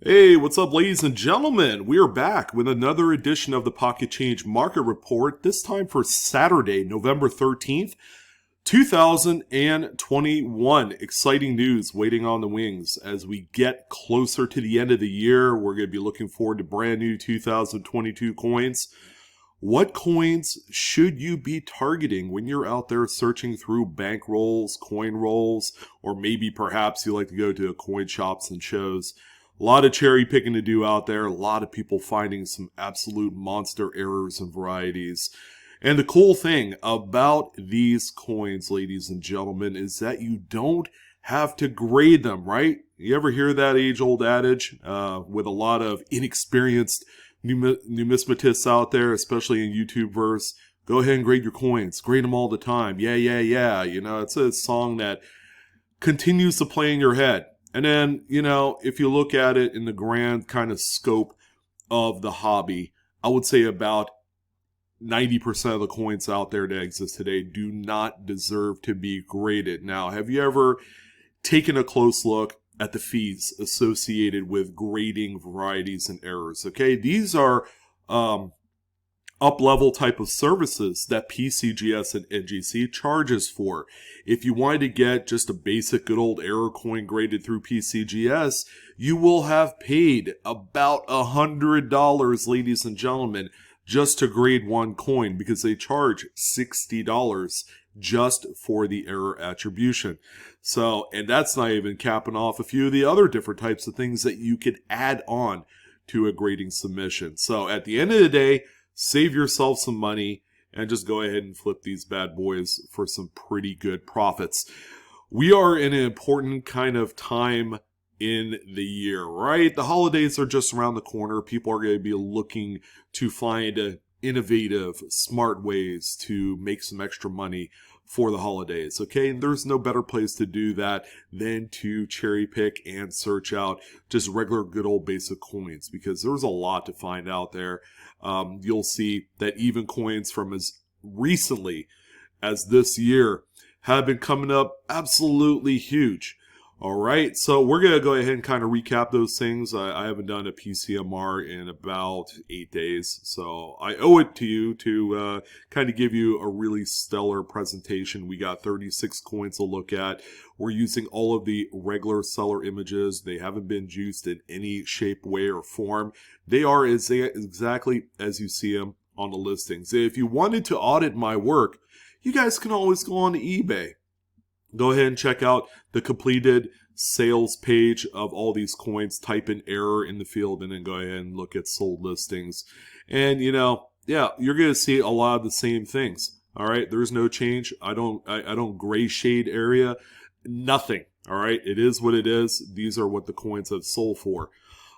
Hey, what's up, ladies and gentlemen? We are back with another edition of the Pocket Change Market Report, this time for Saturday, November 13th, 2021. Exciting news waiting on the wings as we get closer to the end of the year. We're going to be looking forward to brand new 2022 coins. What coins should you be targeting when you're out there searching through bank rolls, coin rolls, or maybe perhaps you like to go to coin shops and shows? A lot of cherry picking to do out there. A lot of people finding some absolute monster errors and varieties. And the cool thing about these coins, ladies and gentlemen, is that you don't have to grade them, right? You ever hear that age-old adage with a lot of inexperienced numismatists out there, especially in YouTube verse? Go ahead and grade your coins. Grade them all the time. Yeah, yeah, yeah. You know, it's a song that continues to play in your head. And then, you know, if you look at it in the grand kind of scope of the hobby, I would say about 90% of the coins out there that exist today do not deserve to be graded. Now, have you ever taken a close look at the fees associated with grading varieties and errors? Okay, these are up-level type of services that PCGS and NGC charges for. If you wanted to get just a basic good old error coin graded through PCGS, you will have paid about $100, ladies and gentlemen, just to grade one coin, because they charge $60 just for the error attribution. So, and that's not even capping off a few of the other different types of things that you could add on to a grading submission. So at the end of the day, save yourself some money and just go ahead and flip these bad boys for some pretty good profits. We are in an important kind of time in the year, right? The holidays are just around the corner. People are going to be looking to find innovative, smart ways to make some extra money for the holidays, okay? And there's no better place to do that than to cherry pick and search out just regular good old basic coins, because there's a lot to find out there. You'll see that even coins from as recently as this year have been coming up absolutely huge. All right, so we're going to go ahead and kind of recap those things. I haven't done a PCMR in about 8 days, so I owe it to you to kind of give you a really stellar presentation. We got 36 coins to look at. We're using all of the regular seller images. They haven't been juiced in any shape, way, or form. They are exactly as you see them on the listings. If you wanted to audit my work, you guys can always go on to eBay. Go ahead and check out the completed sales page of all these coins. Type in error in the field and then go ahead and look at sold listings. And, you know, yeah, you're going to see a lot of the same things. All right, there's no change. I don't gray shade area. Nothing. All right, it is what it is. These are what the coins have sold for.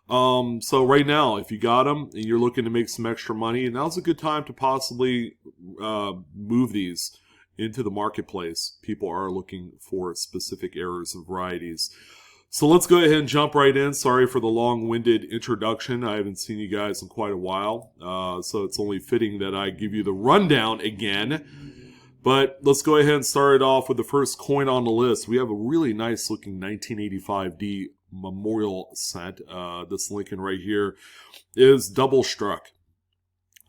So right now, if you got them and you're looking to make some extra money, now's a good time to possibly move these into the marketplace. People are looking for specific errors and varieties. So let's go ahead and jump right in. Sorry for the long-winded introduction. I haven't seen you guys in quite a while, so it's only fitting that I give you the rundown again. But let's go ahead and start it off with the first coin on the list. We have a really nice looking 1985D memorial cent. This Lincoln right here is double struck.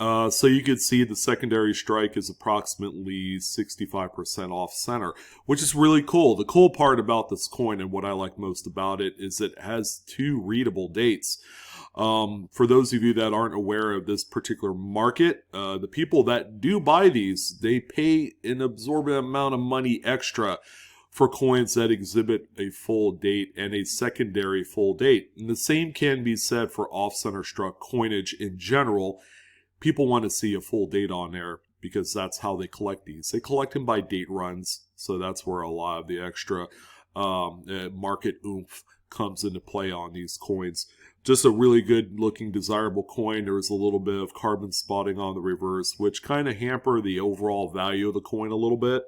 So you can see the secondary strike is approximately 65% off center, which is really cool. The cool part about this coin, and what I like most about it, is it has two readable dates. For those of you that aren't aware of this particular market, the people that do buy these, they pay an absorbent amount of money extra for coins that exhibit a full date and a secondary full date. And the same can be said for off-center struck coinage in general. People want to see a full date on there because that's how they collect these. They collect them by date runs, so that's where a lot of the extra market oomph comes into play on these coins. Just a really good looking desirable coin. There's a little bit of carbon spotting on the reverse, which kind of hamper the overall value of the coin a little bit.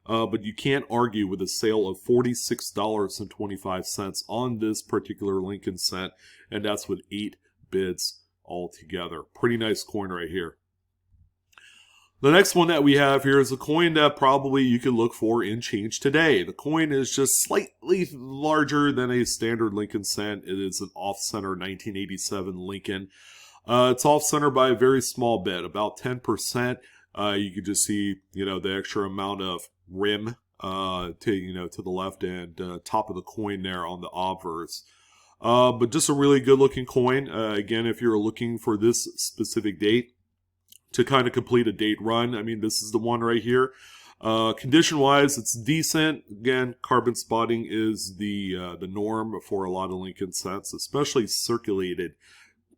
But you can't argue with a sale of $46.25 on this particular Lincoln cent, and that's with 8 bids altogether. Pretty nice coin right here. The next one that we have here is a coin that probably you could look for in change today. The coin is just slightly larger than a standard Lincoln cent. It is an off-center 1987 Lincoln. It's off-center by a very small bit, about 10%. You can just see, the extra amount of rim to the left and top of the coin there on the obverse. But just a really good-looking coin. Again, if you're looking for this specific date to kind of complete a date run, I mean, this is the one right here. Condition-wise, it's decent. Again, carbon spotting is the norm for a lot of Lincoln cents, especially circulated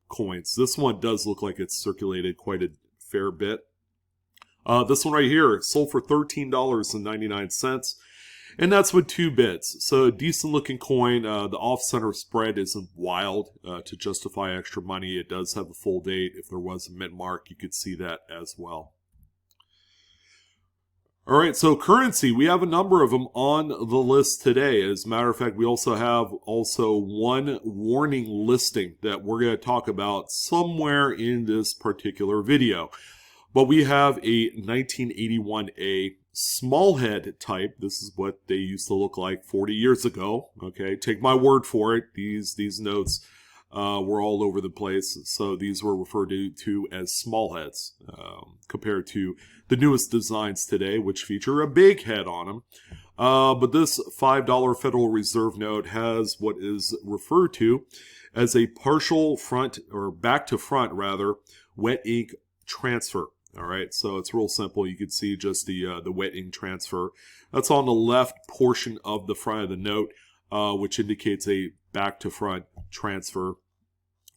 coins. This one does look like it's circulated quite a fair bit. This one right here sold for $13.99, and that's with 2 bits. So a decent looking coin. The off-center spread isn't wild to justify extra money. It does have a full date. If there was a mint mark, you could see that as well. All right, so currency, we have a number of them on the list today. As a matter of fact, we also have one warning listing that we're going to talk about somewhere in this particular video. But we have a 1981A small head type. This is what they used to look like 40 years ago. Okay, take my word for it. These notes were all over the place. So these were referred to as small heads compared to the newest designs today, which feature a big head on them. But this $5 Federal Reserve note has what is referred to as a partial front, or back to front rather, wet ink transfer. All right, so it's real simple. You can see just the wet ink transfer. That's on the left portion of the front of the note, which indicates a back to front transfer.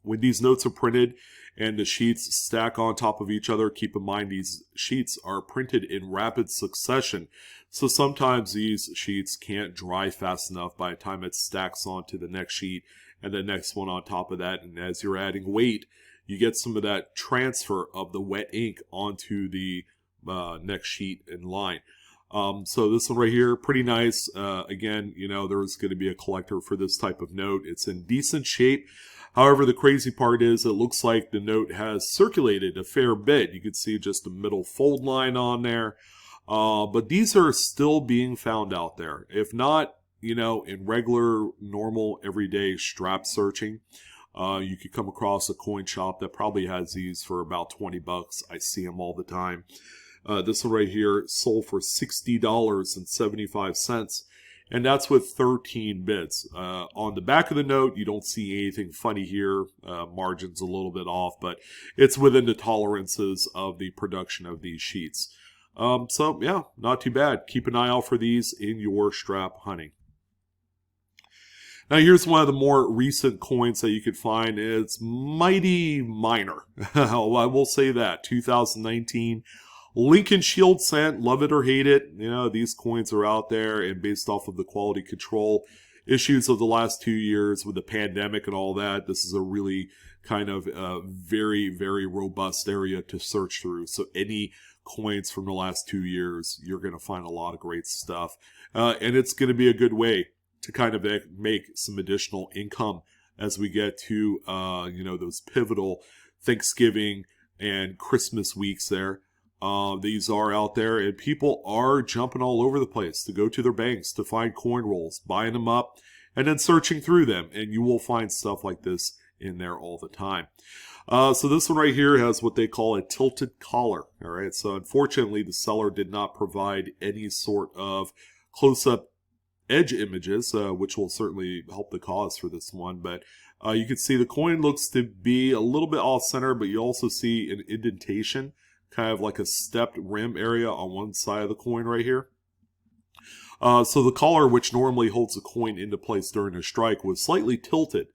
When these notes are printed and the sheets stack on top of each other, keep in mind these sheets are printed in rapid succession. So sometimes these sheets can't dry fast enough by the time it stacks onto the next sheet and the next one on top of that. And as you're adding weight, you get some of that transfer of the wet ink onto the next sheet in line. So this one right here, pretty nice. Again, there's going to be a collector for this type of note. It's in decent shape. However, the crazy part is it looks like the note has circulated a fair bit. You can see just a middle fold line on there. But these are still being found out there. If not, in regular, normal, everyday strap searching, you could come across a coin shop that probably has these for about 20 bucks. I see them all the time. This one right here sold for $60.75, and that's with 13 bits. On the back of the note, you don't see anything funny here. Margin's a little bit off, but it's within the tolerances of the production of these sheets. So yeah, not too bad. Keep an eye out for these in your strap hunting. Now here's one of the more recent coins that you could find. It's mighty minor. I will say that. 2019 Lincoln Shield cent, love it or hate it. These coins are out there, and based off of the quality control issues of the last 2 years with the pandemic and all that, this is a really kind of very, very robust area to search through. So any coins from the last 2 years, you're going to find a lot of great stuff. And it's going to be a good way to kind of make some additional income as we get to, those pivotal Thanksgiving and Christmas weeks there. These are out there, and people are jumping all over the place to go to their banks to find coin rolls, buying them up, and then searching through them. And you will find stuff like this in there all the time. So this one right here has what they call a tilted collar. All right. So unfortunately, the seller did not provide any sort of close-up edge images, which will certainly help the cause for this one. But you can see the coin looks to be a little bit off center, but you also see an indentation, kind of like a stepped rim area on one side of the coin right here. So the collar, which normally holds the coin into place during a strike, was slightly tilted.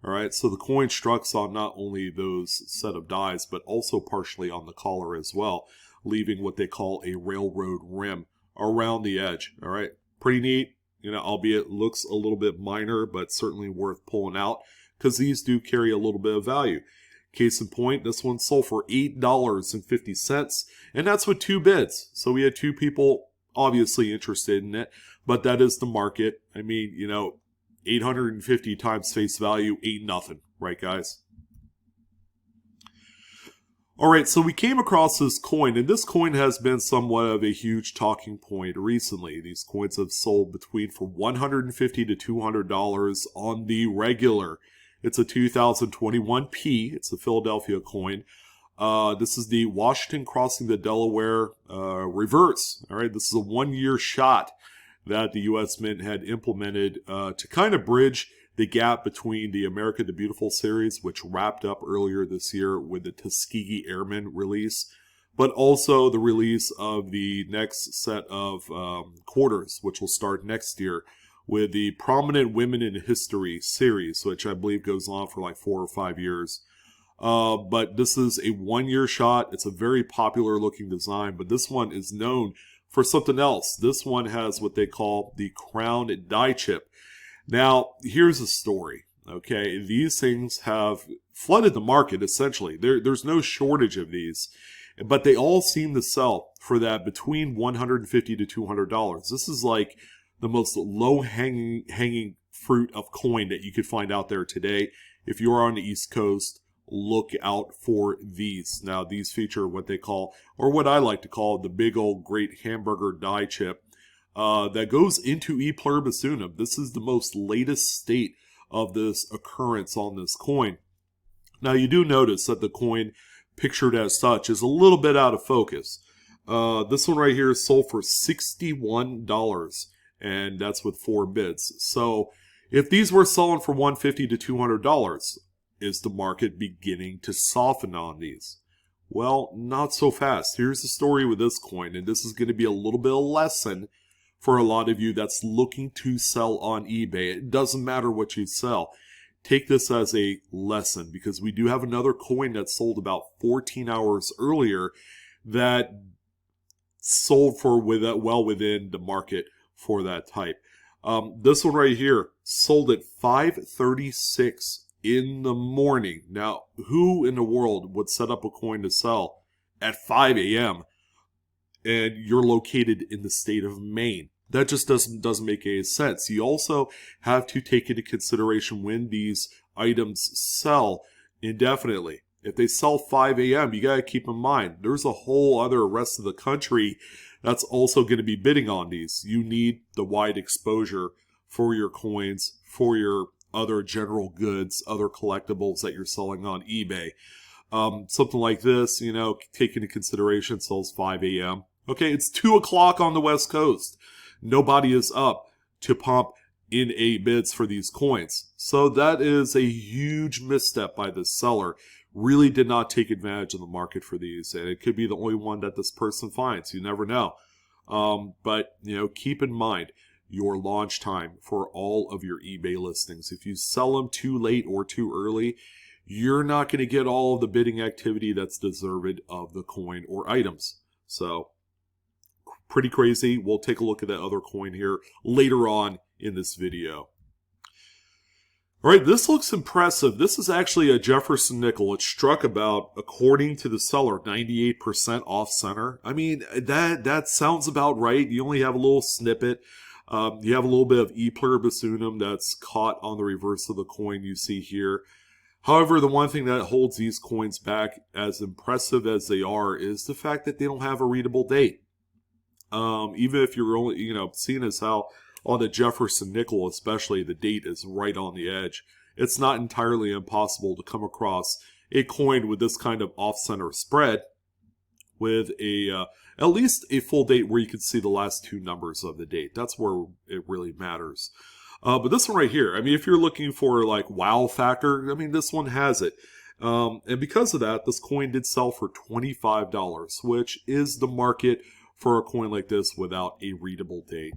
All right, so the coin strikes on not only those set of dies, but also partially on the collar as well, leaving what they call a railroad rim around the edge. All right, pretty neat. Albeit looks a little bit minor, but certainly worth pulling out because these do carry a little bit of value. Case in point, this one sold for $8.50, and that's with 2 bids. So we had 2 people obviously interested in it, but that is the market. I mean, 850 times face value ain't nothing, right, guys? All right, so we came across this coin, and this coin has been somewhat of a huge talking point recently. These coins have sold between for $150 to $200 on the regular. It's a 2021 P. It's a Philadelphia coin. This is the Washington crossing the Delaware reverse. All right, this is a 1-year shot that the U.S. Mint had implemented to kind of bridge the gap between the America the Beautiful series, which wrapped up earlier this year with the Tuskegee Airmen release, but also the release of the next set of quarters, which will start next year with the Prominent Women in History series, which I believe goes on for like 4 or 5 years. But this is a 1-year shot. It's a very popular looking design, but this one is known for something else. This one has what they call the crown die chip. Now, here's the story, okay? These things have flooded the market, essentially. There's no shortage of these, but they all seem to sell for that between $150 to $200. This is like the most low-hanging fruit of coin that you could find out there today. If you are on the East Coast, look out for these. Now, these feature what they call, or what I like to call, the big old great hamburger die chip. That goes into E pluribus unum. This is the most latest state of this occurrence on this coin. Now, you do notice that the coin pictured as such is a little bit out of focus. This one right here is sold for $61, and that's with 4 bids. So, if these were selling for $150 to $200, is the market beginning to soften on these? Well, not so fast. Here's the story with this coin, and this is going to be a little bit of a lesson for a lot of you that's looking to sell on eBay. It doesn't matter what you sell. Take this as a lesson, because we do have another coin that sold about 14 hours earlier that sold for well within the market for that type. This one right here sold at 5:36 in the morning. Now, who in the world would set up a coin to sell at 5 a.m. and you're located in the state of Maine? That just doesn't make any sense. You also have to take into consideration when these items sell indefinitely. If they sell 5 a.m., you got to keep in mind, there's a whole other rest of the country that's also going to be bidding on these. You need the wide exposure for your coins, for your other general goods, other collectibles that you're selling on eBay. Something like this, take into consideration, sells 5 a.m. Okay, it's 2 o'clock on the West Coast. Nobody is up to pump in a bids for these coins. So that is a huge misstep by the seller. Really did not take advantage of the market for these. And it could be the only one that this person finds. You never know. But, keep in mind your launch time for all of your eBay listings. If you sell them too late or too early, you're not going to get all of the bidding activity that's deserved of the coin or items. So, pretty crazy. We'll take a look at that other coin here later on in this video. All right, this looks impressive. This is actually a Jefferson Nickel. It struck about, according to the seller, 98% off center. I mean, that sounds about right. You only have a little snippet. You have a little bit of E pluribus unum that's caught on the reverse of the coin you see here. However, the one thing that holds these coins back, as impressive as they are, is the fact that they don't have a readable date. Even if you're only, seeing as how on the Jefferson Nickel especially, the date is right on the edge, it's not entirely impossible to come across a coin with this kind of off-center spread with at least a full date where you can see the last 2 numbers of the date. That's where it really matters. But this one right here, I mean, if you're looking for like wow factor, I mean, this one has it. And because of that, this coin did sell for $25, which is the market for a coin like this without a readable date.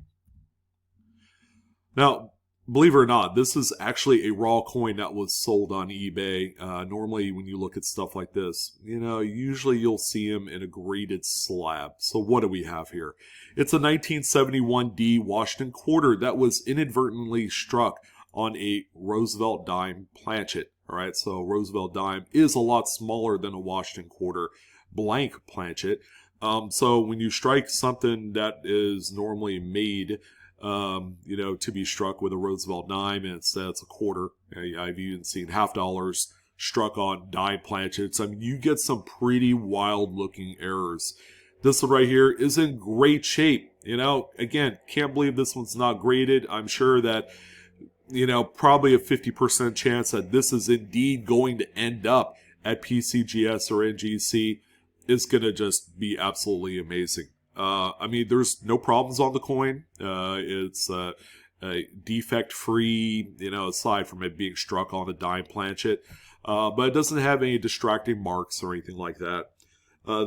Now, believe it or not, this is actually a raw coin that was sold on eBay. Normally, when you look at stuff like this, usually you'll see them in a graded slab. So what do we have here? It's a 1971 D Washington quarter that was inadvertently struck on a Roosevelt Dime planchet. All right, so Roosevelt Dime is a lot smaller than a Washington quarter blank planchet. So when you strike something that is normally made, to be struck with a Roosevelt Dime, and instead it's a quarter. I've even seen $half, struck on dime planchets. I mean, you get some pretty wild looking errors. This one right here is in great shape. You know, again, can't believe this one's not graded. I'm sure that, you know, probably a 50% chance that this is indeed going to end up at PCGS or NGC is going to just be absolutely amazing. I mean, there's no problems on the coin. It's defect-free, you know, aside from it being struck on a dime planchet. But it doesn't have any distracting marks or anything like that.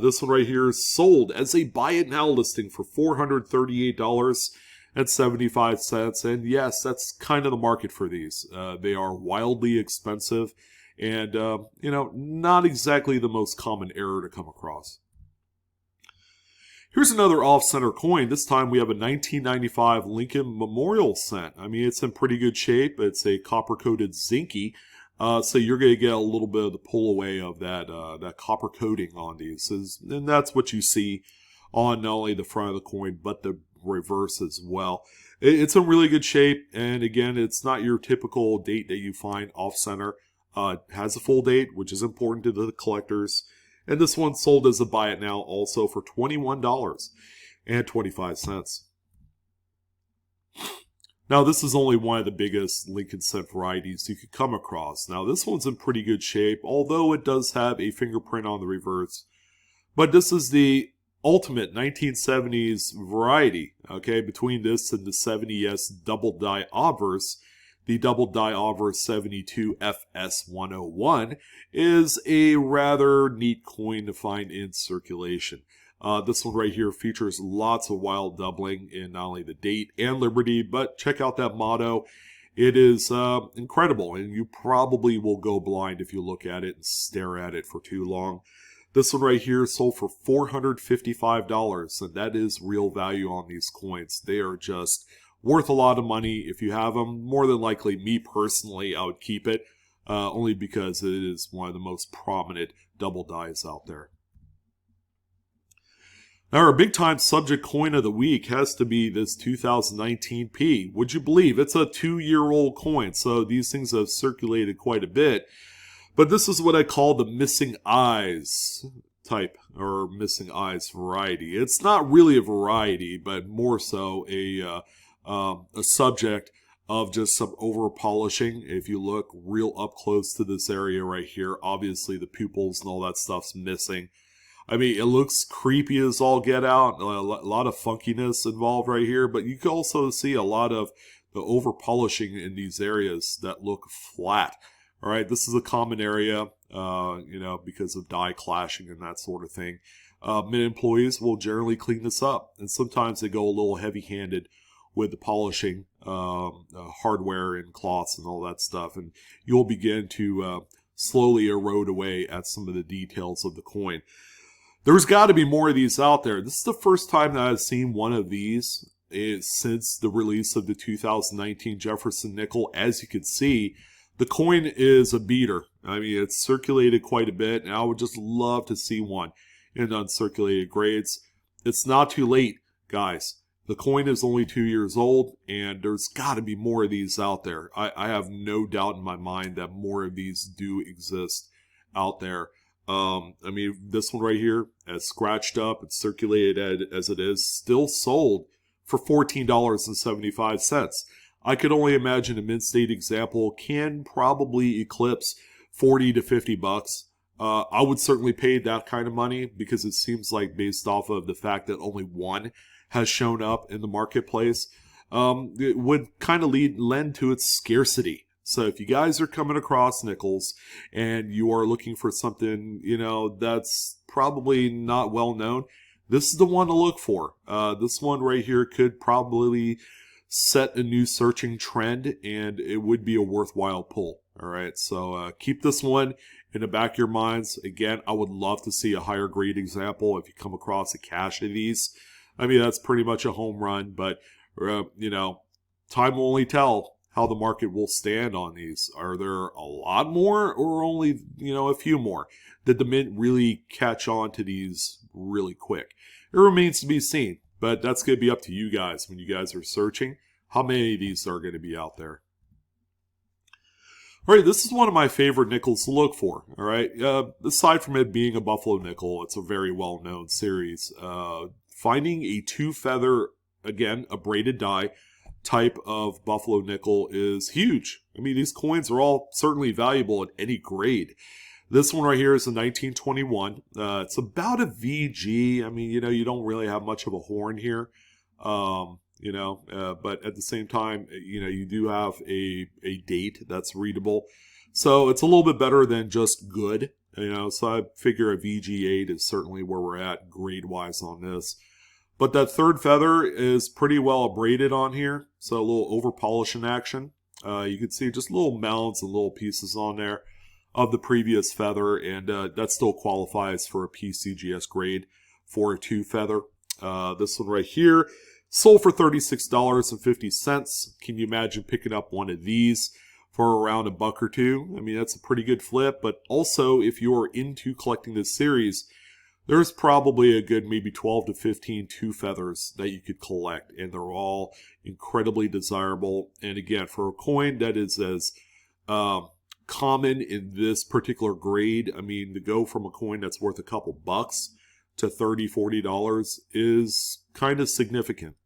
This one right here is sold as a buy it now listing for $438.75. And yes, that's kind of the market for these. They are wildly expensive and, you know, not exactly the most common error to come across. Here's another off-center coin. This time we have a 1995 Lincoln Memorial cent. I mean, it's in pretty good shape. It's a copper-coated zinky. So you're going to get a little bit of the pull away of that copper coating on these. And that's what you see on not only the front of the coin, but the reverse as well. It's in really good shape. And again, it's not your typical date that you find off-center. It has a full date, which is important to the collectors. And this one sold as a buy it now also for $21.25. Now, this is only one of the biggest Lincoln cent varieties you could come across. Now, this one's in pretty good shape, although it does have a fingerprint on the reverse. But this is the ultimate 1970s variety, okay? Between this and the 70S double die obverse, the double die obverse 72 FS101 is a rather neat coin to find in circulation. This one right here features lots of wild doubling in not only the date and Liberty, but check out that motto. It is incredible, and you probably will go blind if you look at it and stare at it for too long. This one right here sold for $455, and that is real value on these coins. They are just worth a lot of money if you have them. More than likely, me personally, I would keep it, only because it is one of the most prominent double dies out there. Now, our big-time subject coin of the week has to be this 2019 P. Would you believe it's a 2-year-old coin, so these things have circulated quite a bit. But this is what I call the missing eyes type, or missing eyes variety. It's not really a variety, but more so a subject of just some over polishing. If you look real up close to this area right here, obviously the pupils and all that stuff's missing. I mean, it looks creepy as all get out. A lot of funkiness involved right here, but you can also see a lot of the over polishing in these areas that look flat. All right, this is a common area, you know, because of die clashing and that sort of thing. Mint employees will generally clean this up, and sometimes they go a little heavy-handed with the polishing, hardware and cloths and all that stuff, and you'll begin to slowly erode away at some of the details of the coin. There's got to be more of these out there. This is the first time that I've seen one of these since the release of the 2019 Jefferson Nickel. As you can see, the coin is a beater. I mean, it's circulated quite a bit, and I would just love to see one in uncirculated grades. It's not too late, guys. The coin is only 2 years old, and there's got to be more of these out there. I have no doubt in my mind that more of these do exist out there. I mean, this one right here, as scratched up and circulated as it is, still sold for $14.75. I could only imagine a mid-state example can probably eclipse 40 to 50 bucks. I would certainly pay that kind of money because it seems like, based off of the fact that only one has shown up in the marketplace, it would kind of lend to its scarcity. So if you guys are coming across nickels and you are looking for something, you know, that's probably not well known, this is the one to look for. This one right here could probably set a new searching trend, and it would be a worthwhile pull. All right, so keep this one in the back of your minds. Again, I would love to see a higher grade example if you come across a cache of these. I mean, that's pretty much a home run, but, you know, time will only tell how the market will stand on these. Are there a lot more or only, you know, a few more? Did the mint really catch on to these really quick? It remains to be seen, but that's going to be up to you guys when you guys are searching how many of these are going to be out there. All right, this is one of my favorite nickels to look for. All right, aside from it being a Buffalo nickel, it's a very well-known series. Finding a two-feather, again, a braided die type of Buffalo nickel is huge. I mean, these coins are all certainly valuable at any grade. This one right here is a 1921. It's about a VG. I mean, you don't really have much of a horn here. But at the same time, you do have a date that's readable. So it's a little bit better than just good, so I figure a VG8 is certainly where we're at grade-wise on this. But that third feather is pretty well braided on here, so a little over-polishing action. You can see just little mounds and little pieces on there of the previous feather, and that still qualifies for a PCGS grade for a two feather. This one right here, sold for $36.50. Can you imagine picking up one of these for around $1 or $2? I mean, that's a pretty good flip. But also, if you're into collecting this series, there's probably a good maybe 12 to 15 two feathers that you could collect. And they're all incredibly desirable. And again, for a coin that is as common in this particular grade, I mean, to go from a coin that's worth a couple bucks to $30, $40 is kind of significant.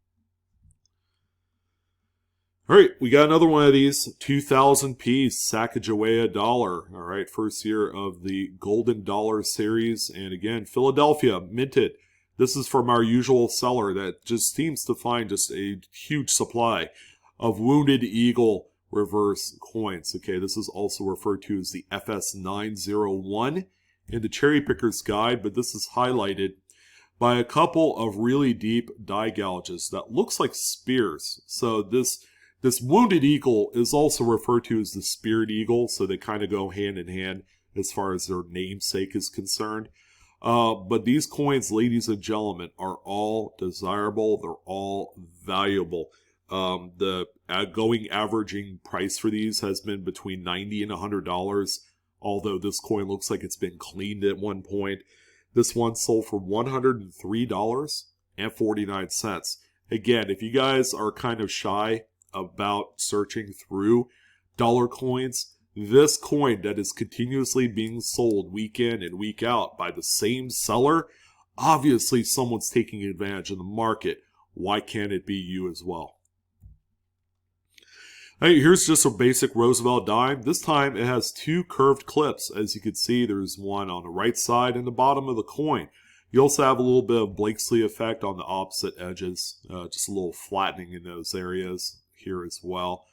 All right, we got another one of these 2,000 piece Sacagawea dollar. All right, first year of the Golden Dollar series. And again, Philadelphia, minted. This is from our usual seller that just seems to find just a huge supply of Wounded Eagle reverse coins. Okay, this is also referred to as the FS901 in the Cherry Picker's Guide, but this is highlighted by a couple of really deep die gouges that looks like spears. So this Wounded Eagle is also referred to as the Speared Eagle, so they kind of go hand in hand as far as their namesake is concerned. But these coins, ladies and gentlemen, are all desirable. They're all valuable. The going averaging price for these has been between $90 and $100, although this coin looks like it's been cleaned at one point. This one sold for $103.49. Again, if you guys are kind of shy about searching through dollar coins, this coin that is continuously being sold week in and week out by the same seller, obviously someone's taking advantage of the market. Why can't it be you as well? Hey, here's just a basic Roosevelt dime. This time it has two curved clips. As you can see, there's one on the right side and the bottom of the coin. You also have a little bit of Blakesley effect on the opposite edges. Just a little flattening in those areas here as well.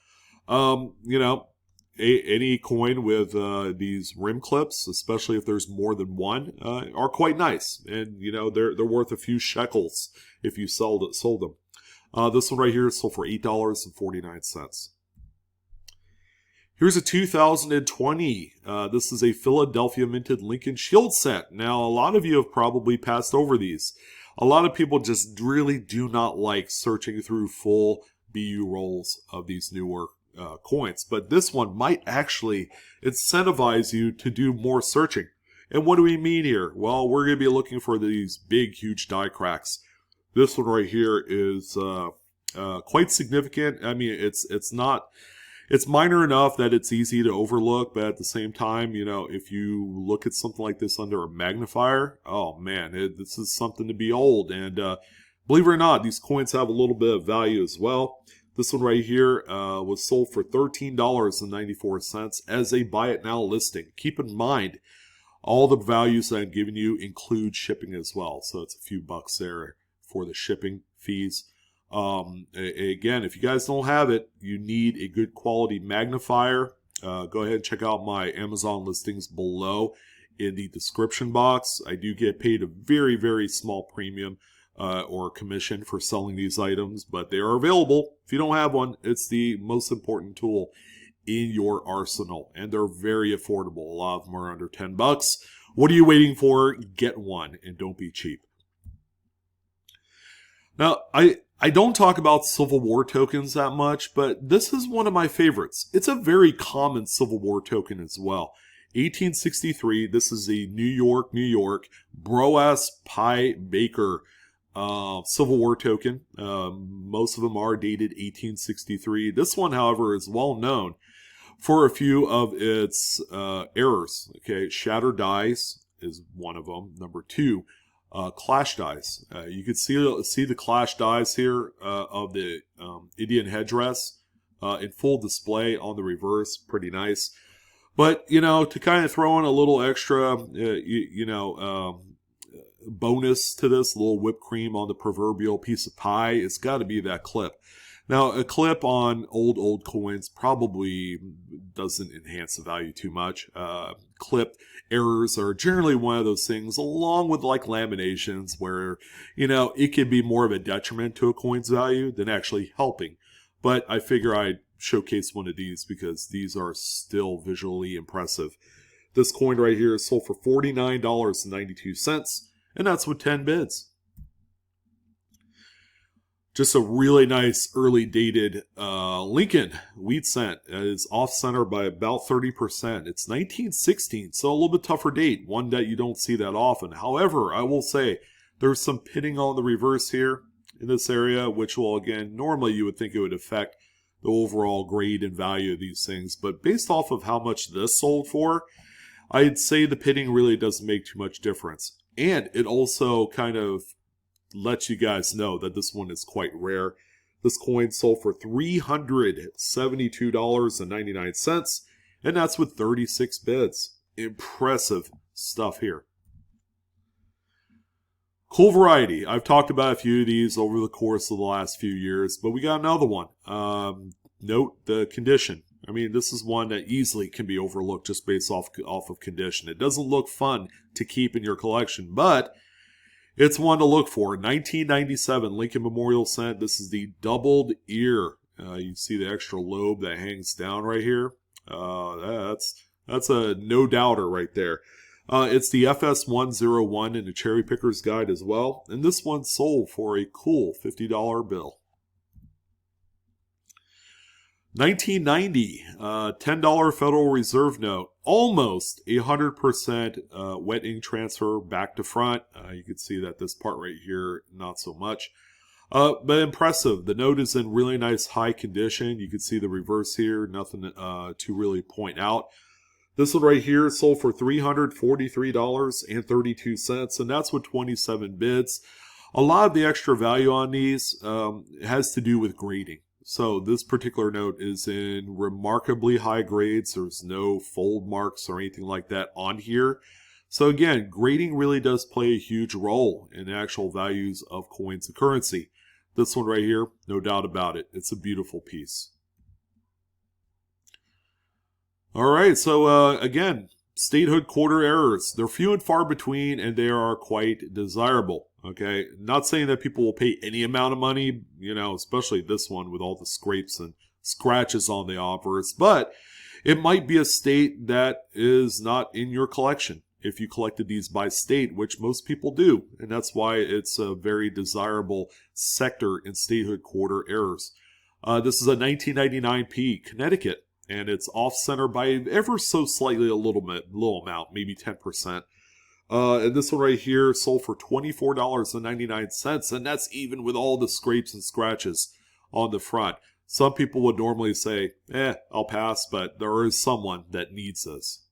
Any coin with these rim clips, especially if there's more than one, are quite nice. And, they're worth a few shekels if you sold them. This one right here is sold for $8.49. Here's a 2020. This is a Philadelphia minted Lincoln Shield set. Now, a lot of you have probably passed over these. A lot of people just really do not like searching through full BU rolls of these newer coins. But this one might actually incentivize you to do more searching. And what do we mean here? Well, we're going to be looking for these big, huge die cracks. This one right here is quite significant. I mean, it's minor enough that it's easy to overlook, but at the same time, if you look at something like this under a magnifier, oh man, this is something to behold. And believe it or not, these coins have a little bit of value as well. This one right here was sold for $13.94 as a buy it now listing. Keep in mind, all the values that I'm giving you include shipping as well. So it's a few bucks there for the shipping fees. Again, if you guys don't have it, you need a good quality magnifier. Go ahead and check out my Amazon listings below in the description box. I do get paid a very, very small premium or commission for selling these items, but they are available. If you don't have one, it's the most important tool in your arsenal, and they're very affordable. A lot of them are under 10 bucks. What are you waiting for? Get one, and don't be cheap. Now, I don't talk about Civil War tokens that much, but this is one of my favorites. It's a very common Civil War token as well. 1863, this is a New York, Broas Pie Baker Civil War token. Most of them are dated 1863. This one, however, is well known for a few of its errors. Okay, shattered dies is one of them. Number two, clash dies. You can see the clash dies here of the Indian headdress in full display on the reverse. Pretty nice. But, to kind of throw in a little extra, bonus to this, a little whipped cream on the proverbial piece of pie, it's got to be that clip. Now, a clip on old coins probably doesn't enhance the value too much. Clip errors are generally one of those things, along with like laminations, where, it can be more of a detriment to a coin's value than actually helping. But I figure I'd showcase one of these because these are still visually impressive. This coin right here is sold for $49.92, and that's with 10 bids. Just a really nice early dated Lincoln wheat cent. Is off center by about 30%. It's 1916, so a little bit tougher date, one that you don't see that often. However, I will say there's some pitting on the reverse here in this area, which will, again, normally you would think it would affect the overall grade and value of these things. But based off of how much this sold for, I'd say the pitting really doesn't make too much difference. And it also kind of lets you guys know that this one is quite rare. This coin sold for $372.99, and that's with 36 bids. Impressive stuff here. Cool variety. I've talked about a few of these over the course of the last few years, but we got another one. Note the condition. I mean, this is one that easily can be overlooked just based off of condition. It doesn't look fun to keep in your collection, but it's one to look for. 1997 Lincoln Memorial Cent. This is the doubled ear. You see the extra lobe that hangs down right here. That's a no-doubter right there. It's the FS101 in the Cherry Picker's Guide as well. And this one sold for a cool $50 bill. 1990, $10 Federal Reserve note. Almost 100% wet ink transfer back to front. You can see that this part right here, not so much. But impressive. The note is in really nice high condition. You can see the reverse here. Nothing to really point out. This one right here sold for $343.32, and that's with 27 bids. A lot of the extra value on these has to do with grading. So this particular note is in remarkably high grades. There's no fold marks or anything like that on here. So again, grading really does play a huge role in the actual values of coins and currency. This one right here, no doubt about it. It's a beautiful piece. All right, so again, statehood quarter errors. They're few and far between, and they are quite desirable. Okay, not saying that people will pay any amount of money, especially this one with all the scrapes and scratches on the obverse, but it might be a state that is not in your collection if you collected these by state, which most people do, and that's why it's a very desirable sector in statehood quarter errors. This is a 1999p Connecticut, and it's off-center by ever so slightly a little amount, maybe 10%. And this one right here sold for $24.99, and that's even with all the scrapes and scratches on the front. Some people would normally say, I'll pass, but there is someone that needs this.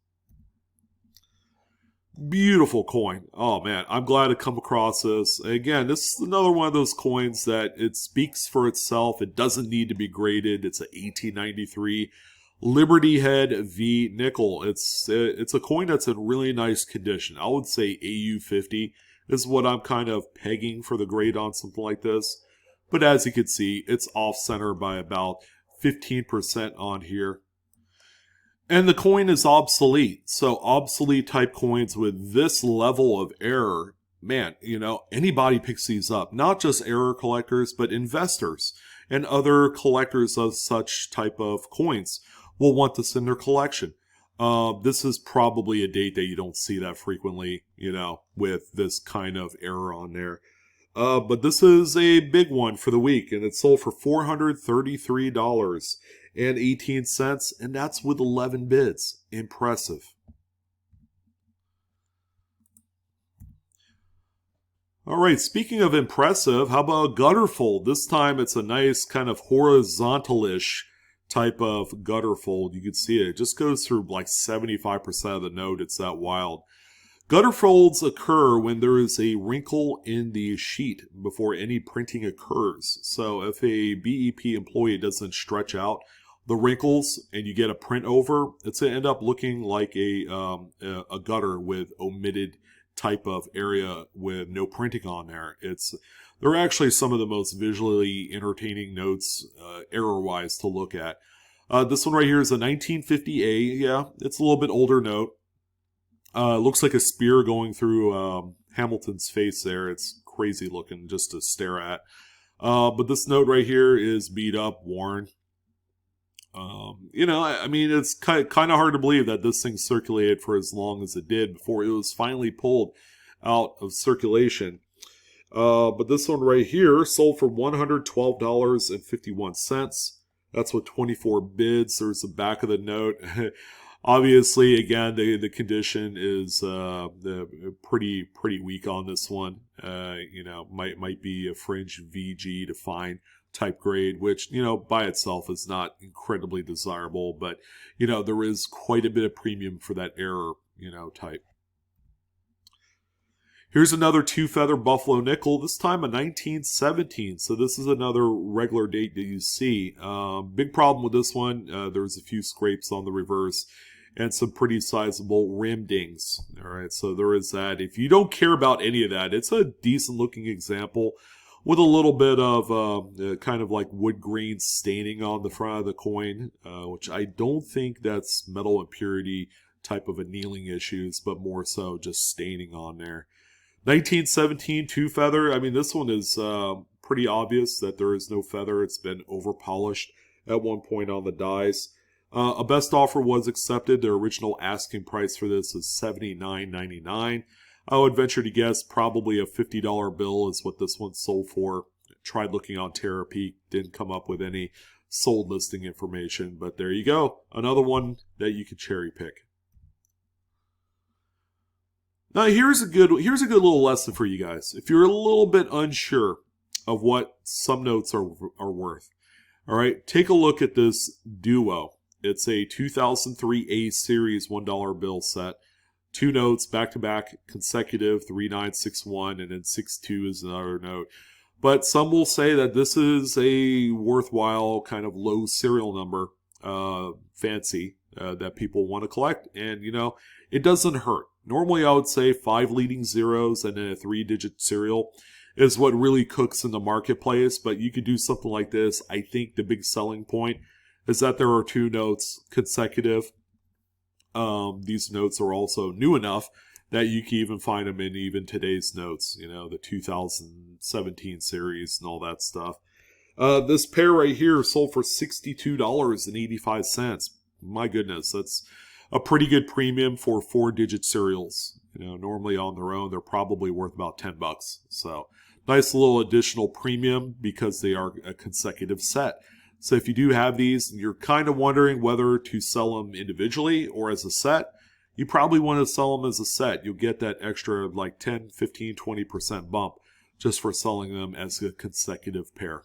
Beautiful coin. Oh man, I'm glad to come across this. Again, this is another one of those coins that it speaks for itself. It doesn't need to be graded. It's an 1893 Liberty Head V nickel. It's a coin that's in really nice condition. I would say AU50 is what I'm kind of pegging for the grade on something like this. But as you can see, it's off-center by about 15% on here. And the coin is obsolete. So obsolete type coins with this level of error, man, anybody picks these up. Not just error collectors, but investors and other collectors of such type of coins will want this in their collection. This is probably a date that you don't see that frequently, with this kind of error on there. But this is a big one for the week, and it sold for $433.18, and that's with 11 bids. Impressive. All right, speaking of impressive, how about a gutterfold? This time it's a nice kind of horizontal-ish type of gutter fold. You can see it just goes through like 75% of the note. It's that wild. Gutter folds occur when there is a wrinkle in the sheet before any printing occurs. So if a BEP employee doesn't stretch out the wrinkles and you get a print over, it's going to end up looking like a gutter with omitted type of area with no printing on there. They're actually some of the most visually entertaining notes error-wise to look at. This one right here is a 1950A. Yeah, it's a little bit older note. Looks like a spear going through Hamilton's face there. It's crazy looking just to stare at. But this note right here is beat up, worn. I mean, it's kind of hard to believe that this thing circulated for as long as it did before it was finally pulled out of circulation. But this one right here sold for $112.51. That's with 24 bids. There's the back of the note. Obviously, again, the condition is pretty weak on this one. Might be a fringe VG to fine type grade, which by itself is not incredibly desirable, but there is quite a bit of premium for that error type. Here's another 2-feather Buffalo nickel, this time a 1917. So this is another regular date that you see. Big problem with this one, there's a few scrapes on the reverse and some pretty sizable rim dings. All right, so there is that. If you don't care about any of that, it's a decent looking example with a little bit of kind of like wood grain staining on the front of the coin, which I don't think that's metal impurity type of annealing issues, but more so just staining on there. 1917 2-feather. I mean, this one is pretty obvious that there is no feather. It's been over polished at one point on the dies. A best offer was accepted. Their original asking price for this is $79.99. I would venture to guess probably a $50 bill is what this one sold for. Tried looking on Terapeak, didn't come up with any sold listing information, but there you go. Another one that you could cherry pick. Now here's a good little lesson for you guys. If you're a little bit unsure of what some notes are worth, all right, take a look at this duo. It's a 2003 A series $1 bill set. 2 notes back to back consecutive, 3961, and then 62 is another note. But some will say that this is a worthwhile kind of low serial number fancy that people want to collect, and it doesn't hurt. Normally, I would say 5 leading zeros and then a 3-digit serial is what really cooks in the marketplace, but you could do something like this. I think the big selling point is that there are 2 notes consecutive. These notes are also new enough that you can even find them in even today's notes, the 2017 series and all that stuff. This pair right here sold for $62.85. My goodness, that's a pretty good premium for 4-digit serials. Normally on their own, they're probably worth about $10. So nice little additional premium because they are a consecutive set. So if you do have these and you're kind of wondering whether to sell them individually or as a set, you probably want to sell them as a set. You'll get that extra like 10, 15, 20% bump just for selling them as a consecutive pair.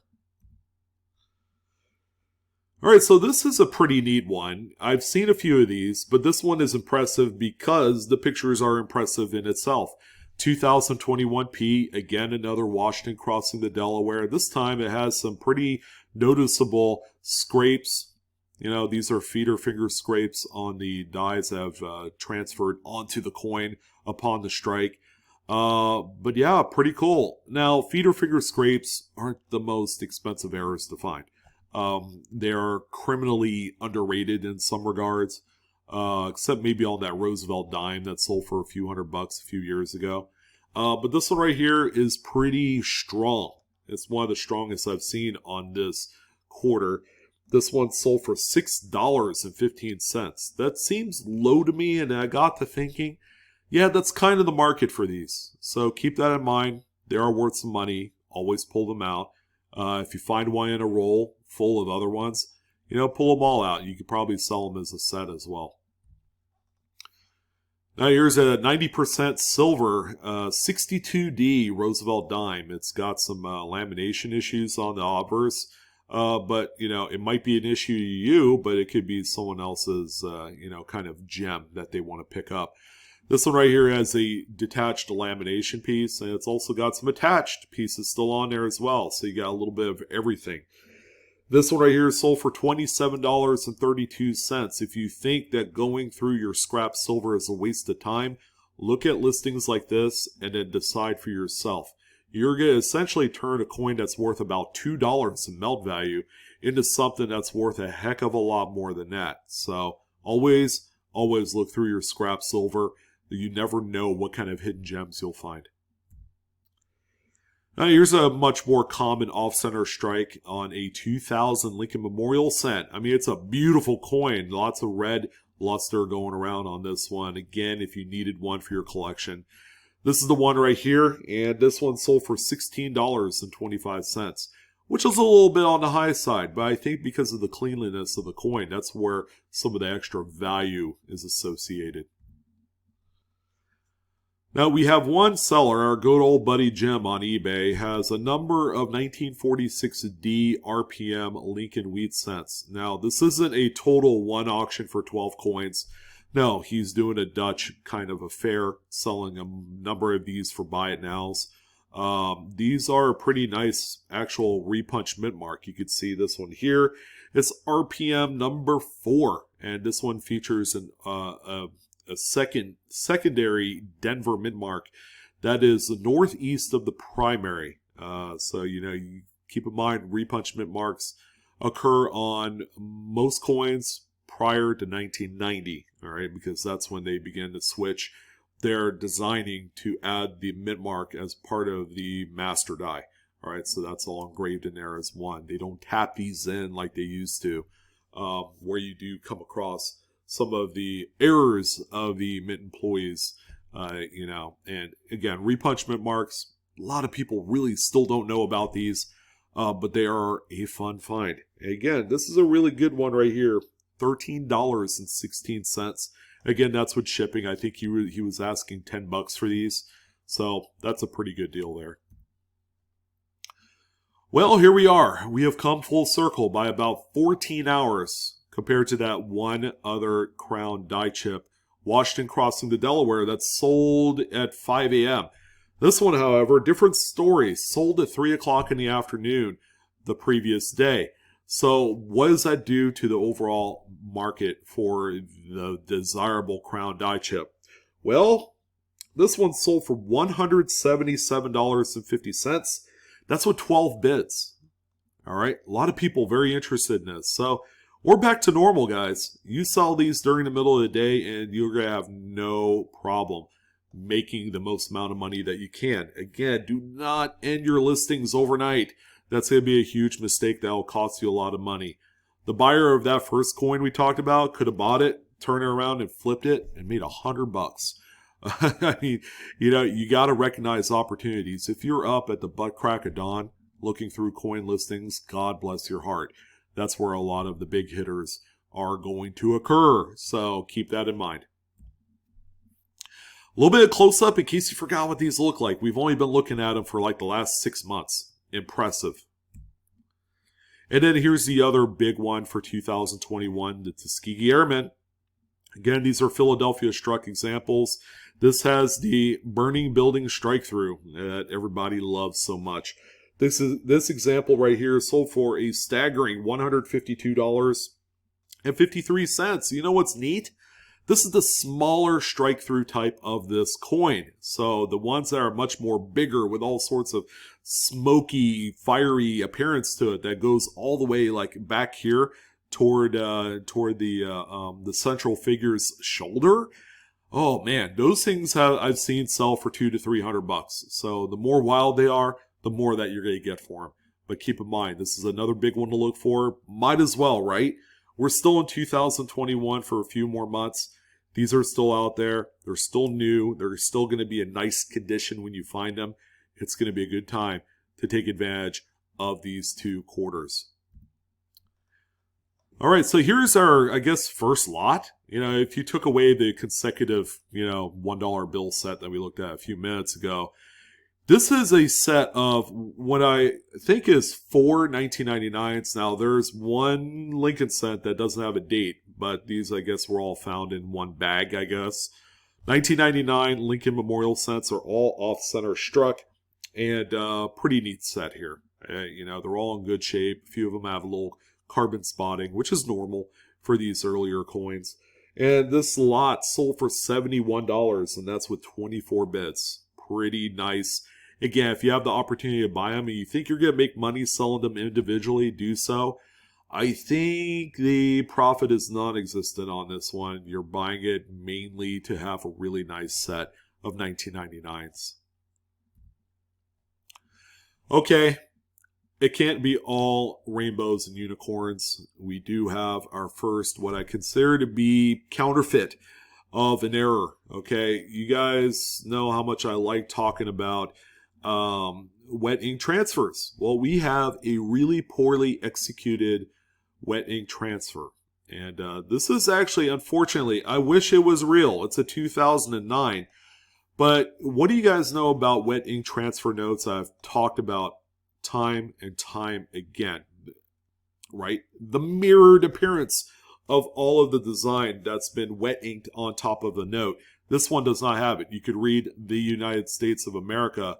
All right, so this is a pretty neat one. I've seen a few of these, but this one is impressive because the pictures are impressive in itself. 2021 P, again, another Washington crossing the Delaware. This time it has some pretty noticeable scrapes. These are feeder finger scrapes on the dies that have transferred onto the coin upon the strike. But yeah, pretty cool. Now, feeder finger scrapes aren't the most expensive errors to find. They are criminally underrated in some regards, except maybe on that Roosevelt Dime that sold for a few $100 a few years ago. But this one right here is pretty strong. It's one of the strongest I've seen on this quarter. This one sold for $6.15. That seems low to me, and I got to thinking, yeah, that's kind of the market for these. So keep that in mind. They are worth some money. Always pull them out. If you find one in a roll full of other ones, pull them all out. You could probably sell them as a set as well. Now here's a 90% silver 62D Roosevelt Dime. It's got some lamination issues on the obverse. But, it might be an issue to you, but it could be someone else's, kind of gem that they want to pick up. This one right here has a detached lamination piece, and it's also got some attached pieces still on there as well. So you got a little bit of everything. This one right here is sold for $27.32. If you think that going through your scrap silver is a waste of time, look at listings like this and then decide for yourself. You're going to essentially turn a coin that's worth about $2 in melt value into something that's worth a heck of a lot more than that. So always look through your scrap silver. You never know what kind of hidden gems you'll find. Now here's a much more common off-center strike on a 2000 Lincoln Memorial cent. I mean, it's a beautiful coin. Lots of red luster going around on this one. Again, if you needed one for your collection. This is the one right here, and this one sold for $16.25, which is a little bit on the high side, but I think because of the cleanliness of the coin, that's where some of the extra value is associated. Now we have one seller, our good old buddy Jim on eBay, has a number of 1946D RPM Lincoln wheat cents. Now this isn't a total one auction for 12 coins. No, he's doing a Dutch kind of affair, selling a number of these for buy it nows. These are a pretty nice actual repunch mint mark. You can see this one here. It's RPM number 4, and this one features a secondary Denver mint mark that is northeast of the primary. So you keep in mind repunch mint marks occur on most coins prior to 1990, all right, because that's when they begin to switch. They're designing to add the mint mark as part of the master die. All right, so that's all engraved in there as one. They don't tap these in like they used to, where you do come across some of the errors of the mint employees, and again, repunch mint marks, a lot of people really still don't know about these, but they are a fun find. Again, this is a really good one right here, $13.16. Again, that's with shipping. I think he was asking $10 for these, so that's a pretty good deal there. Well, here we are. We have come full circle by about 14 hours compared to that one other crown die chip, Washington crossing the Delaware, that's sold at 5 a.m. This one, however, different story, sold at 3 o'clock in the afternoon the previous day. So what does that do to the overall market for the desirable crown die chip? Well, this one sold for $177.50. That's with 12 bids. All right, a lot of people very interested in this. So we're back to normal, guys. You sell these during the middle of the day and you're going to have no problem making the most amount of money that you can. Again, do not end your listings overnight. That's going to be a huge mistake that will cost you a lot of money. The buyer of that first coin we talked about could have bought it, turned it around and flipped it and made $100. I mean, you got to recognize opportunities. If you're up at the butt crack of dawn looking through coin listings, God bless your heart. That's where a lot of the big hitters are going to occur. So keep that in mind. A little bit of close-up in case you forgot what these look like. We've only been looking at them for like the last 6 months. Impressive. And then here's the other big one for 2021, the Tuskegee Airmen. Again, these are Philadelphia struck examples. This has the burning building strike through that everybody loves so much. This example right here is sold for a staggering $152.53. You know what's neat? This is the smaller strike through type of this coin. So the ones that are much more bigger with all sorts of smoky, fiery appearance to it that goes all the way like back here toward the central figure's shoulder. Oh man, those things I've seen sell for $200 to $300. So the more wild they are, the more that you're going to get for them. But keep in mind, this is another big one to look for. Might as well, right? We're still in 2021 for a few more months. These are still out there. They're still new. They're still going to be in nice condition when you find them. It's going to be a good time to take advantage of these 2 quarters. All right, so here's our, I guess, first lot. If you took away the consecutive, $1 bill set that we looked at a few minutes ago, This is a set of what I think is 4 1999s. Now, there's one Lincoln set that doesn't have a date, but these, I guess, were all found in one bag, I guess. 1999 Lincoln Memorial sets are all off-center struck, and pretty neat set here. They're all in good shape. A few of them have a little carbon spotting, which is normal for these earlier coins. And this lot sold for $71, and that's with 24 bits. Pretty nice. Again, if you have the opportunity to buy them and you think you're going to make money selling them individually, do so. I think the profit is non-existent on this one. You're buying it mainly to have a really nice set of 1999s. Okay, it can't be all rainbows and unicorns. We do have our first, what I consider to be counterfeit of an error. Okay, you guys know how much I like talking about wet ink transfers. Well, we have a really poorly executed wet ink transfer. And this is actually, unfortunately, I wish it was real. It's a 2009. But what do you guys know about wet ink transfer notes? I've talked about time and time again, right? The mirrored appearance of all of the design that's been wet inked on top of the note. This one does not have it. You could read the United States of America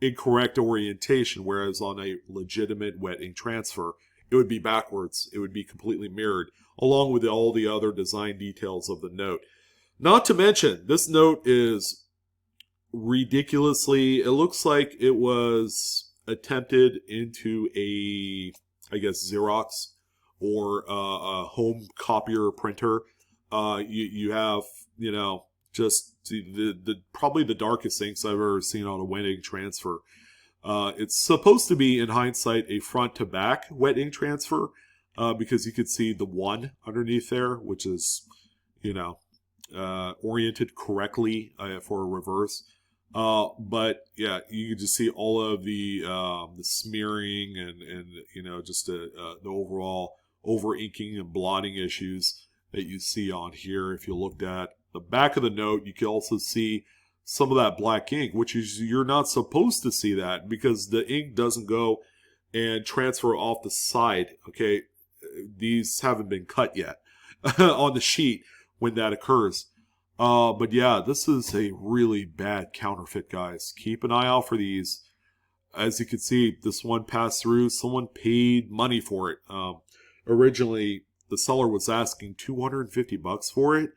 incorrect orientation, whereas on a legitimate wet ink transfer, it would be backwards. It would be completely mirrored, along with all the other design details of the note. Not to mention, this note is ridiculously, it looks like it was attempted into a, I guess, Xerox or a home copier printer. You have, just the probably the darkest inks I've ever seen on a wet ink transfer. It's supposed to be, in hindsight, a front to back wet ink transfer because you could see the 1 underneath there, which is, oriented correctly for a reverse. But yeah, you can just see all of the smearing and just the overall over inking and blotting issues that you see on here. If you looked at the back of the note, you can also see some of that black ink, which is, you're not supposed to see that because the ink doesn't go and transfer off the side. Okay, these haven't been cut yet on the sheet when that occurs. But yeah, this is a really bad counterfeit, guys. Keep an eye out for these. As you can see, this one passed through. Someone paid money for it. Originally, the seller was asking $250 for it.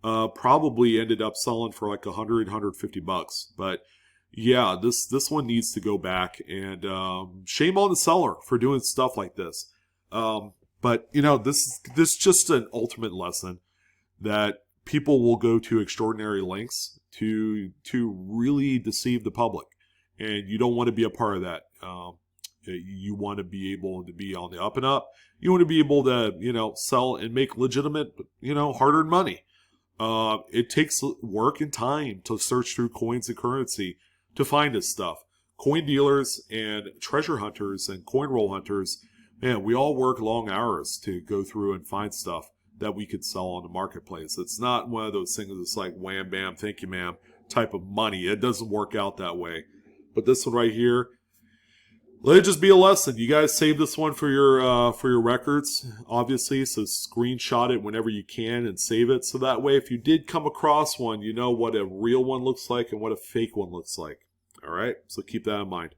Probably ended up selling for like $100-$150. But yeah, this one needs to go back. And shame on the seller for doing stuff like this. But this is just an ultimate lesson that people will go to extraordinary lengths to really deceive the public, and you don't want to be a part of that. You want to be able to be on the up and up. You want to be able to sell and make legitimate hard-earned money. It takes work and time to search through coins and currency to find this stuff. Coin dealers and treasure hunters and coin roll hunters, man, we all work long hours to go through and find stuff that we could sell on the marketplace. It's not one of those things that's like wham bam, thank you ma'am type of money. It doesn't work out that way. But this one right here, let it just be a lesson. You guys save this one for your records, obviously. So screenshot it whenever you can and save it. So that way, if you did come across one, you know what a real one looks like and what a fake one looks like. All right, so keep that in mind.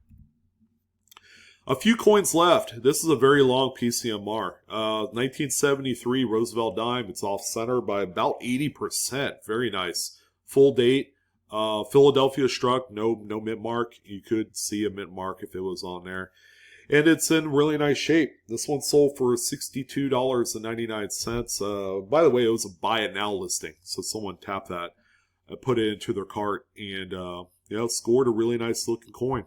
A few coins left. This is a very long PCMR. 1973 Roosevelt Dime. It's off center by about 80%. Very nice. Full date. Philadelphia struck. No mint mark. You could see a mint mark if it was on there. And it's in really nice shape. This one sold for $62.99. By the way, it was a buy it now listing. So someone tapped that, put it into their cart, and scored a really nice looking coin.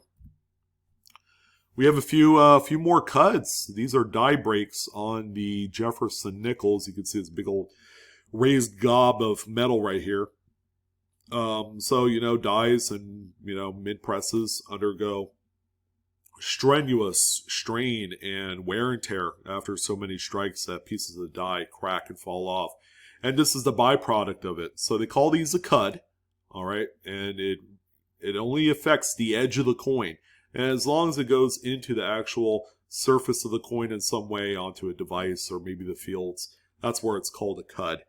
We have a few more cuts. These are die breaks on the Jefferson Nickels. You can see this big old raised gob of metal right here. So dies and mint presses undergo strenuous strain and wear and tear after so many strikes that pieces of die crack and fall off. And this is the byproduct of it. So they call these a cud, all right, and It only affects the edge of the coin. And as long as it goes into the actual surface of the coin in some way onto a device or maybe the fields, that's where it's called a cud.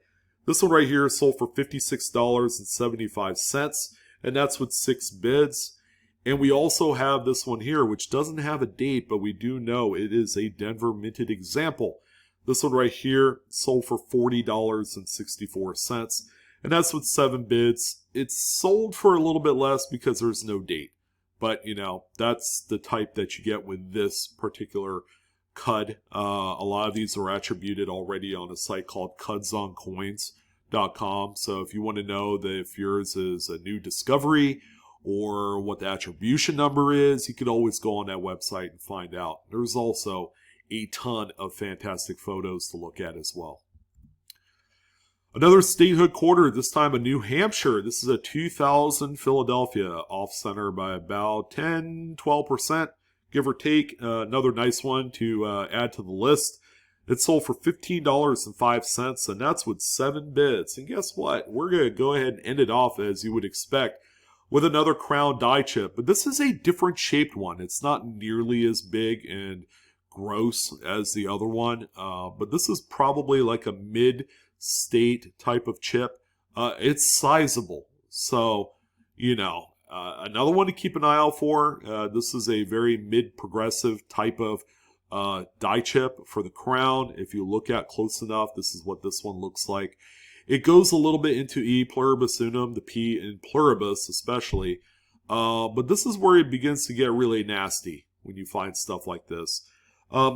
This one right here sold for $56.75, and that's with 6 bids. And we also have this one here, which doesn't have a date, but we do know it is a Denver minted example. This one right here sold for $40.64, and that's with 7 bids. It's sold for a little bit less because there's no date. But, you know, that's the type that you get with this particular cud. A lot of these are attributed already on a site called cudsoncoins.com. So if you want to know that if yours is a new discovery or what the attribution number is, you could always go on that website and find out. There's also a ton of fantastic photos to look at as well. Another statehood quarter, this time a New Hampshire. This is a 2000 Philadelphia, off center by about 10-12%, give or take. Another nice one to add to the list. It sold for $15.05, and that's with 7 bids. And guess what? We're going to go ahead and end it off as you would expect with another crown die chip. But this is a different shaped one. It's not nearly as big and gross as the other one, but this is probably like a mid-state type of chip. It's sizable, so you know, another one to keep an eye out for. This is a very mid-progressive type of die chip for the crown. If you look at close enough, this is what this one looks like. It goes a little bit into E pluribus unum, the P in pluribus especially, but this is where it begins to get really nasty when you find stuff like this.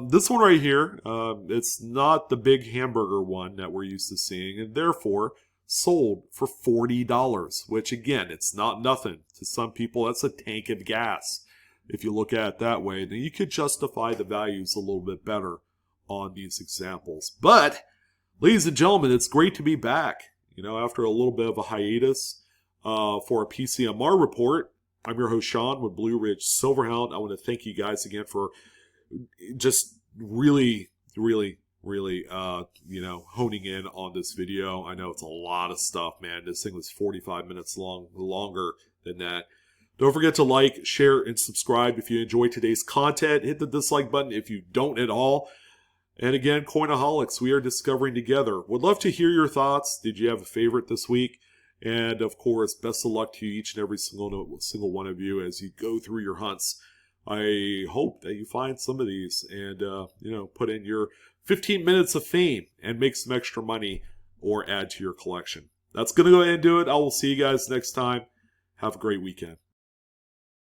This one right here, it's not the big hamburger one that we're used to seeing, and therefore sold for $40, which again, it's not nothing. To some people, that's a tank of gas. If you look at it that way, then you could justify the values a little bit better on these examples. But, ladies and gentlemen, it's great to be back. You know, after a little bit of a hiatus for a PCMR report. I'm your host, Sean, with Blue Ridge Silverhound. I want to thank you guys again for just really, you know, honing in on this video. I know it's a lot of stuff, man. This thing was 45 minutes long, longer than that. Don't forget to like, share, and subscribe if you enjoyed today's content. Hit the dislike button if you don't at all. And again, Coinaholics, we are discovering together. Would love to hear your thoughts. Did you have a favorite this week? And of course, best of luck to you, each and every single one of you as you go through your hunts. I hope that you find some of these and, you know, put in your 15 minutes of fame and make some extra money or add to your collection. That's going to go ahead and do it. I will see you guys next time. Have a great weekend.